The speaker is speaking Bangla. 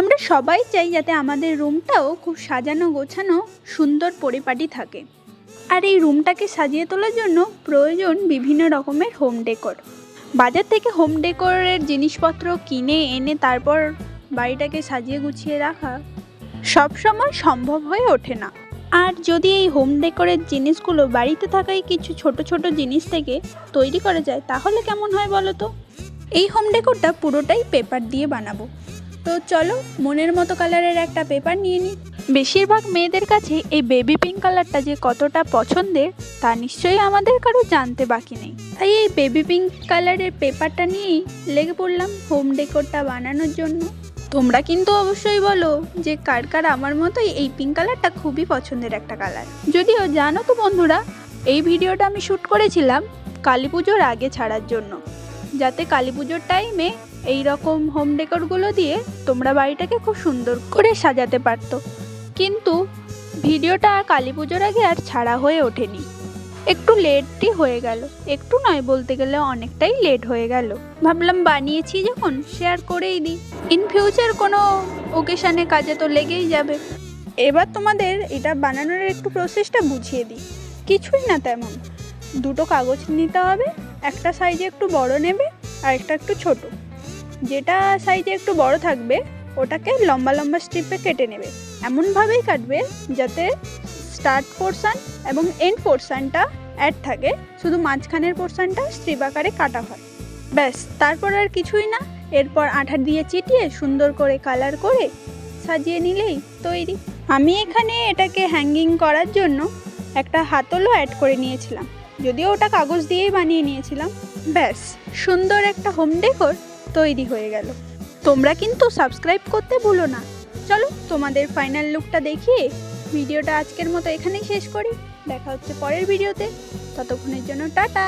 আমরা সবাই চাই যাতে আমাদের রুমটাও খুব সাজানো গোছানো সুন্দর পরিপাটি থাকে। আর এই রুমটাকে সাজিয়ে তোলার জন্য প্রয়োজন বিভিন্ন রকমের হোম ডেকোর। বাজার থেকে হোম ডেকোরের জিনিসপত্র কিনে এনে তারপর বাড়িটাকে সাজিয়ে গুছিয়ে রাখা সবসময় সম্ভব হয়ে ওঠে না। আর যদি এই হোম ডেকোরের জিনিসগুলো বাড়িতে থাকাই কিছু ছোট ছোট জিনিস থেকে তৈরি করা যায় তাহলে কেমন হয় বলো তো? এই হোম ডেকোরটা পুরোটাই পেপার দিয়ে বানাবো। তো চলো মনের মতো কালারের একটা পেপার নিয়ে নিই। বেশিরভাগ মেয়েদের কাছে এই বেবি পিঙ্ক কালারটা যে কতটা পছন্দের তা নিশ্চয়ই আমাদের কারো জানতে বাকি নেই। তাই এই বেবি পিঙ্ক কালারের পেপারটা নিয়েই লেগে পড়লাম হোম ডেকোরটা বানানোর জন্য। তোমরা কিন্তু অবশ্যই বলো যে কার কার আমার মতোই এই পিঙ্ক কালারটা খুবই পছন্দের একটা কালার। যদিও জানো তো বন্ধুরা, এই ভিডিওটা আমি শ্যুট করেছিলাম কালী পুজোর আগে ছাড়ার জন্য, যাতে কালী পুজোর টাইমে এই রকম হোম ডেকোরগুলো দিয়ে তোমরা বাড়িটাকে খুব সুন্দর করে সাজাতে পারতো। কিন্তু ভিডিওটা কালী পুজোর আগে আর ছাড়া হয়ে ওঠেনি, একটু লেটই হয়ে গেল। একটু নয়, বলতে গেলে অনেকটাই লেট হয়ে গেল। ভাবলাম বানিয়েছি যখন শেয়ার করেই দিই, ইন ফিউচার কোনো ওকেশানে কাজে তো লেগেই যাবে। এবার তোমাদের এটা বানানোর একটু প্রসেসটা বুঝিয়ে দিই। কিছুই না তেমন, দুটো কাগজ নিতে হবে, একটা সাইজে একটু বড় নেবে আর একটা একটু ছোট। যেটা সাইজে একটু বড় থাকবে ওটাকে লম্বা লম্বা স্ট্রিপে কেটে নেবে। এমনভাবেই কাটবে যাতে স্টার্ট পোর্শন এবং এন্ড পোর্শনটা অ্যাড থাকে, শুধু মাঝখানের পোর্শনটা স্ট্রিপ আকারে কাটা হয়। ব্যাস, তারপর আর কিছুই না। এরপর আঠা দিয়ে চিটিয়ে সুন্দর করে কালার করে সাজিয়ে নিলেই তৈরি। আমি এখানে এটাকে হ্যাঙ্গিং করার জন্য একটা হাতলও অ্যাড করে নিয়েছিলাম, যদিও ওটা কাগজ দিয়েই বানিয়ে নিয়েছিলাম। ব্যাস, সুন্দর একটা হোম ডেকোর তৈরি হয়ে গেল। তোমরা কিন্তু সাবস্ক্রাইব করতে ভুলো না। চলো তোমাদের ফাইনাল লুকটা দেখিয়ে ভিডিওটা আজকের মতো এখানেই শেষ করি। দেখা হচ্ছে পরের ভিডিওতে, ততক্ষণের জন্য টাটা।